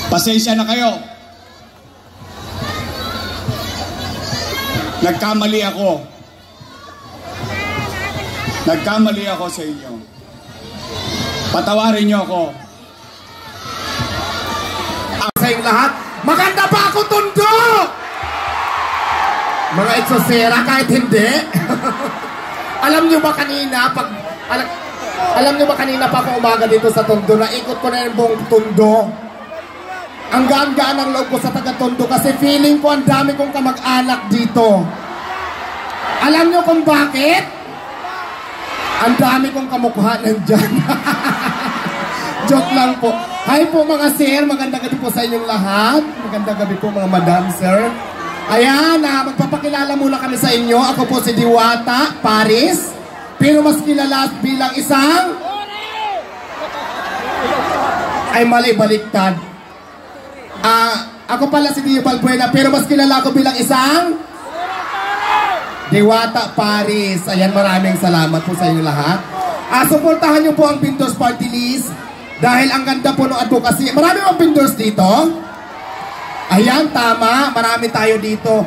Pasensya na kayo. Nagkamali ako. Nagkamali ako sa inyo. Patawarin niyo ako. Sa inyong lahat, maganda ba ako tundo? Mga itsosera, kahit hindi. Alam niyo ba kanina, alam niyo ba kanina pa ako umaga dito sa Tondo, naikot ko na yung buong Tondo. Ang gaan-gaan ang loob ko sa taga-Tondo kasi feeling ko ang dami kong kamag-anak dito. Alam niyo kung bakit? Ang dami kong kamukha nandyan. Joke lang po. Hi po mga sir, magandang gabi po sa inyong lahat. Magandang gabi po mga madam, sir. Ayan, magpapakilala muna kami sa inyo. Ako po si Diwata Paris, pero mas kilala bilang isang... Ay, mali, baliktad. Ako pala si Dio Balbuena, pero mas kilala ko bilang isang... Diwata Paris. Ayan, maraming salamat po sa inyo lahat. Suportahan niyo po ang Vendors Party List dahil ang ganda po ng advocacy. Marami mga vendors dito. Ayan, tama. Marami tayo dito.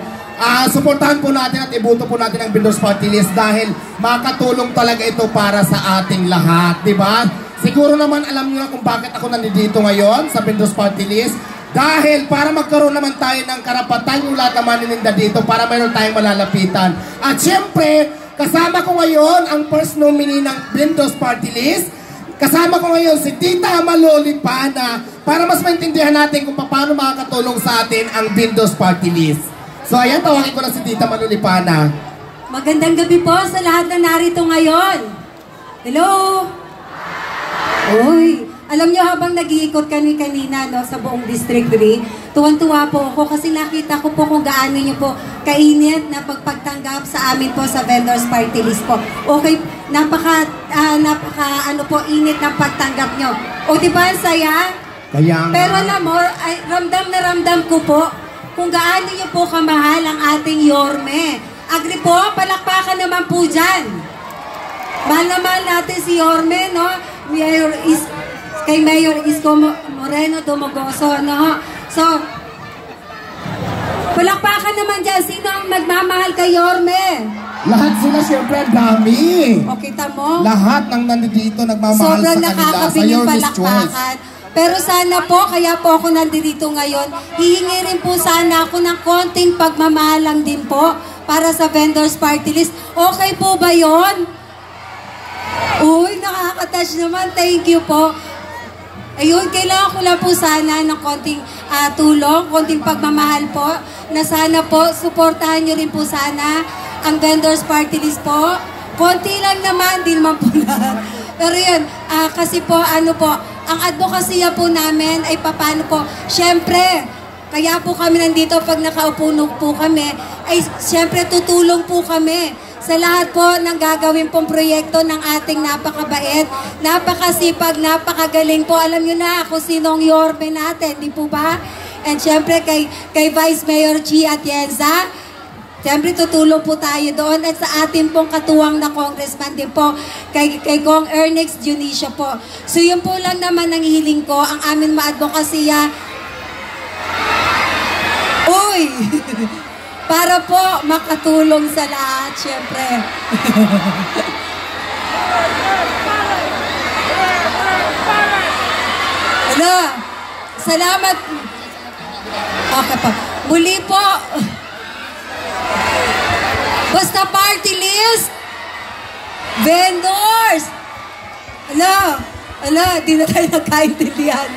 Suportahan po natin at ibuto po natin ang Vendors Party List dahil makatulong talaga ito para sa ating lahat. Diba? Siguro naman alam niyo na kung bakit ako nandito ngayon sa Vendors Party List. Dahil para magkaroon naman tayo ng karapatan yung lahat naman nininda dito para mayroon tayong malalapitan. At syempre, kasama ko ngayon ang first nominee ng Vendors Party List. Kasama ko ngayon si Tita Malolipana para mas maintindihan natin kung paano makakatulong sa atin ang Vendors Party List. So ayan, tawagin ko na si Tita Malolipana. Magandang gabi po sa lahat na narito ngayon. Hello! Uy, alam nyo habang nag-iikot kami kanina no, sa buong District 3, tuwan-tuwa po ako kasi nakita ko po kung gaano nyo po kainit na pagpagtanggap sa amin po sa Vendors Party List po. Okay, napaka ano po, init ng pagtanggap nyo. O diba, ang saya? Kaya nga. Pero alam mo, ramdam na ramdam ko po kung gaano nyo po kamahal ang ating Yorme. Agri po, palakpakan naman po dyan. Mahal naman natin si Yorme, no? Kay Mayor Isko Moreno Dumogoso, no? So, palakpakan naman dyan. Sino ang magmamahal kay Yorme? Lahat sila siyempre ang dami. O, kita mo? Lahat ng nandito nagmamahal sobrang sa kanila. Sa yung Yorme's palakpakan. Choice. Pero sana po, kaya po ako nandito ngayon, hihingi rin po sana ako ng konting pagmamahal lang din po para sa Vendors Party List. Okay po ba yon? Uy, nakaka-touch naman. Thank you po. Ayun, kailangan ko lang po sana ng konting tulong, konting pagmamahal po, na sana po, suportahan nyo rin po sana ang Vendors Party List po. Konti lang naman, di naman po na. Pero yun, kasi po, ano po, ang advokasya po namin ay paano po, syempre, kaya po kami nandito pag nakaupo po kami, ay syempre tutulong po kami sa lahat po ng gagawin pong proyekto ng ating napakabait, napakasipag, napakagaling po. Alam nyo na kung sinong Yorme natin, di po ba? And syempre kay Vice Mayor G. Atienza, syempre tutulong po tayo doon. At sa ating pong katuwang na congressman din po, kay Kong Ernest Junicia po. So yun po lang naman ang hiling ko, ang amin maadvokasya. Uy! Para po makatulong sa lahat, syempre. Ano? Salamat. Okay po. Muli po. Basta party list. Vendors. Di na tayo nagkaintindihan.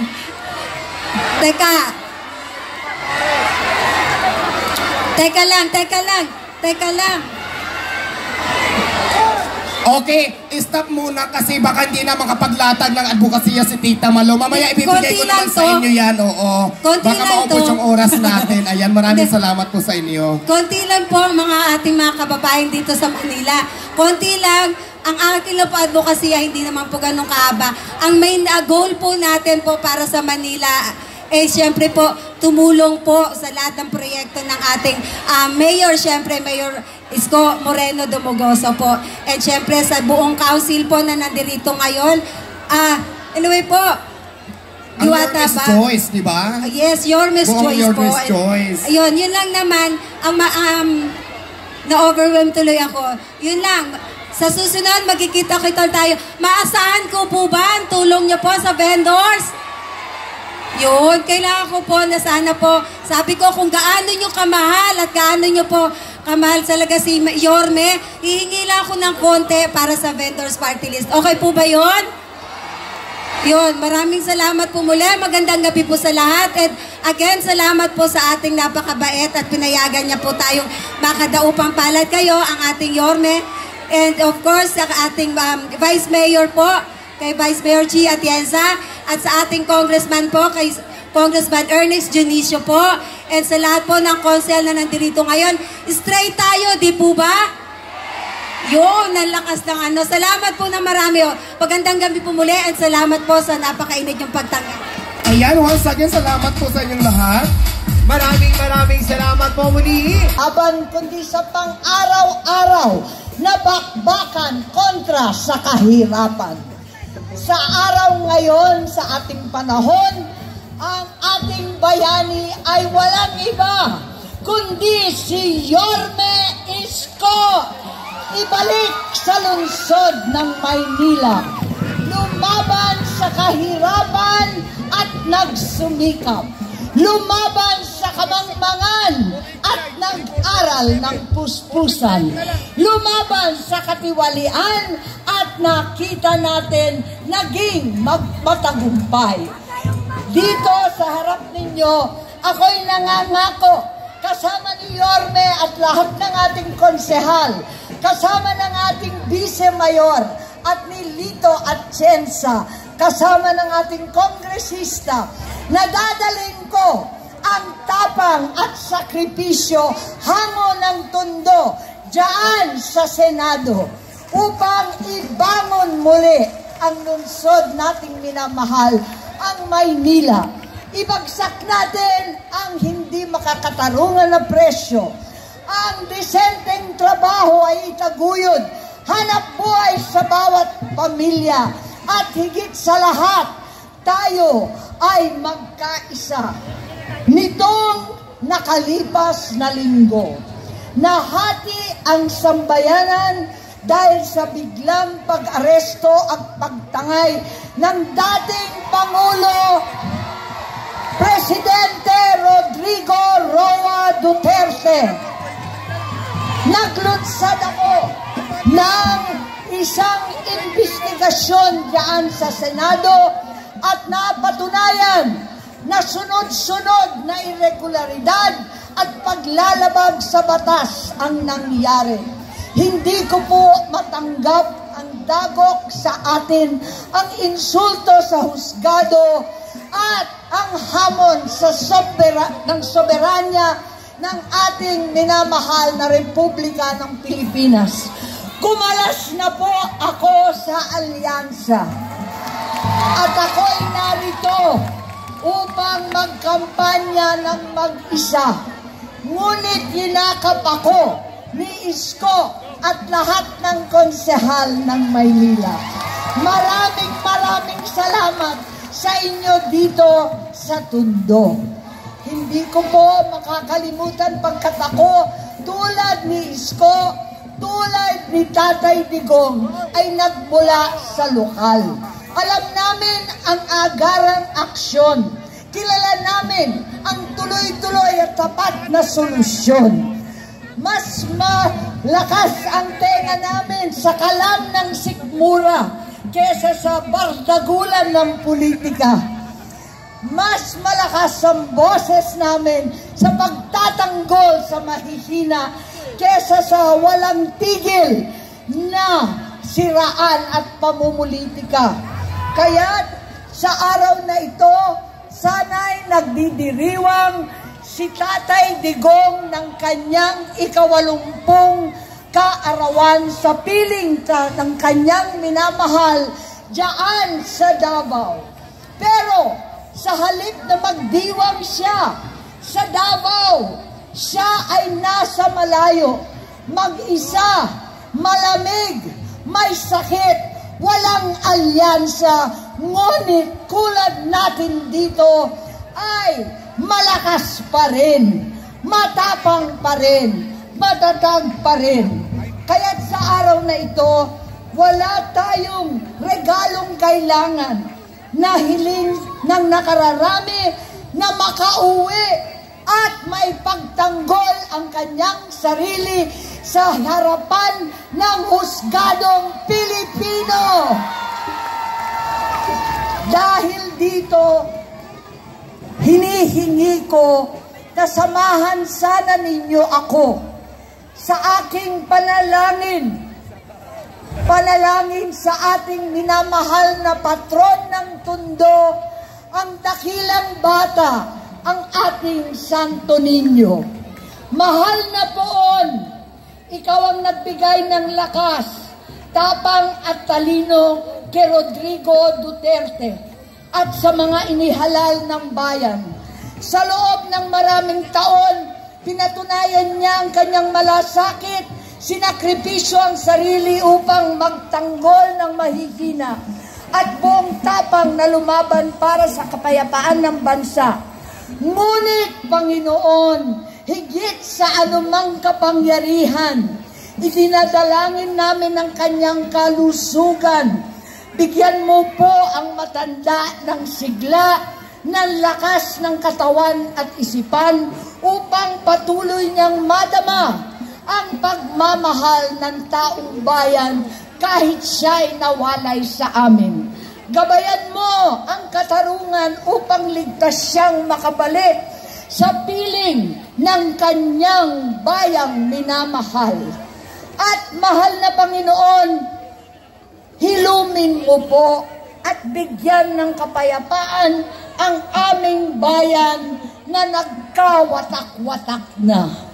Teka lang. Okay, stop muna kasi baka hindi na makapaglatag ng advokasya si Tita Malo. Mamaya ibibigay ko naman sa inyo yan, oo. Baka maupos yung oras natin. Ayan, maraming salamat po sa inyo. Konti lang po mga ating mga kababayan dito sa Manila. Konti lang. Ang aking lang po advokasya, hindi naman po ganun kahaba. Ang main goal po natin po para sa Manila, siyempre po, tumulong po sa lahat ng proyekto ng ating Mayor, siyempre, Mayor Isko Moreno Dumogoso po. And siyempre, sa buong council po na nandirito ngayon. Anyway po, Diwata Yorme's ba? Choice, di ba? Yes, Yorme's Buong Choice po. Yorme's Choice. Ayun, yun lang naman. Na-overwhelm tuloy ako. Yun lang. Sa susunod, magkikita-kita tayo. Maasahan ko po ba ang tulong niyo po sa vendors? Yun, kailangan ko po na sana po. Sabi ko, kung gaano nyo kamahal at gaano nyo po kamahal talaga si Yorme, hihingi lang ako ng konti para sa vendors party list. Okay po ba yun? Yun, maraming salamat po muli. Magandang gabi po sa lahat. And again, salamat po sa ating napakabait at pinayagan niya po tayong makadaupang palad kayo, ang ating Yorme. And of course, sa ating Vice Mayor po, kay Vice Mayor Chi Atienza, at sa ating Congressman po, kay Congressman Ernest Junicio po, and sa lahat po ng konsel na nandito ngayon. Straight tayo, di po ba? Yun, ang lakas ng ano. Salamat po na marami. Magandang gabi po muli at salamat po sa napakainit yung pagtanggap. Ayan, once again, salamat po sa inyong lahat. Maraming salamat po muli. Aban kundi sa pang-araw-araw na bakbakan kontra sa kahirapan. Sa araw ngayon, sa ating panahon, ang ating bayani ay walang iba kundi si Yorme Isko. Ibalik sa lungsod ng Maynila. Lumaban sa kahirapan at nagsumikap. Lumaban sa kamangmangan at nag-aral ng puspusan. Lumaban sa katiwalian at nakita natin naging matagumpay. Dito sa harap ninyo, ako'y nangangako kasama ni Yorme at lahat ng ating konsehal, kasama ng ating vice-mayor at ni Lito Atienza, kasama ng ating kongresista, na dadaling ko ang tapang at sakripisyo hango ng tondo diyan sa Senado upang ibangon muli ang lungsod nating minamahal, ang Maynila. Ibagsak natin ang hindi makakatarungan na presyo. Ang disenteng trabaho ay itaguyod. Hanap buhay sa bawat pamilya. At higit sa lahat, tayo ay magkaisa. Nitong nakalipas na linggo, nahati ang sambayanan dahil sa biglang pag-aresto at pagtangay ng dating Pangulo Presidente Rodrigo Roa Duterte. Naglunsad ako ng isang investigasyon diyan sa Senado at napatunayan na sunod-sunod na irregularidad at paglalabag sa batas ang nangyari. Hindi ko po matanggap ang dagok sa atin, ang insulto sa husgado at ang hamon sa soberanya ng ating minamahal na Republika ng Pilipinas. Kumalas na po ako sa alyansa at ako'y narito upang magkampanya ng mag-isa. Ngunit hinakap ako ni Isko at lahat ng konsehal ng Maynila. Maraming salamat sa inyo dito sa Tondo. Hindi ko po makakalimutan pagkat ako, tulad ni Isko, tulad ni Tatay Digong, ay nagmula sa lokal. Alam namin ang agarang aksyon. Kilala namin ang tuloy-tuloy at tapat na solusyon. Mas malakas ang tenga namin sa kalam ng sikmura kesa sa bardagulan ng politika. Mas malakas ang boses namin sa pagtatanggol sa mahihina kesa sa walang tigil na siraan at pamumulitika. Kaya sa araw na ito, sana'y nagdidiriwang si Tatay Digong ng kanyang 80 kaarawan sa piling ng kanyang minamahal diyan sa Davao. Pero sa halip na magdiwang siya sa Davao, siya ay nasa malayo, mag-isa, malamig, may sakit, walang alyansa, ngunit kulad natin dito ay malakas pa rin, matapang pa rin, matatag pa rin. Kaya't sa araw na ito, wala tayong regalong kailangan na hiling ng nakararami na makauwi at maipagtanggol ang kanyang sarili sa harapan ng husgadong Pilipino. Dahil dito, hinihingi ko na samahan sana ninyo ako sa aking panalangin sa ating minamahal na patron ng Tondo, ang dakilang bata, ang ating Santo Niño. Mahal na poon, ikaw ang nagbigay ng lakas, tapang at talino kay Rodrigo Duterte at sa mga inihalal ng bayan. Sa loob ng maraming taon, pinatunayan niya ang kanyang malasakit, sinakripisyo ang sarili upang magtanggol ng mahihina at buong tapang na lumaban para sa kapayapaan ng bansa. Ngunit, Panginoon, higit sa anumang kapangyarihan, itinadalangin namin ang kanyang kalusugan. Bigyan mo po ang matanda ng sigla, ng lakas ng katawan at isipan upang patuloy niyang madama ang pagmamahal ng taong bayan kahit siya'y nawalay sa amin. Gabayan mo ang katarungan upang ligtas siyang makabalik sa piling ng kanyang bayang minamahal. At mahal na Panginoon, hilumin mo po at bigyan ng kapayapaan ang aming bayan na nagkawatak-watak na.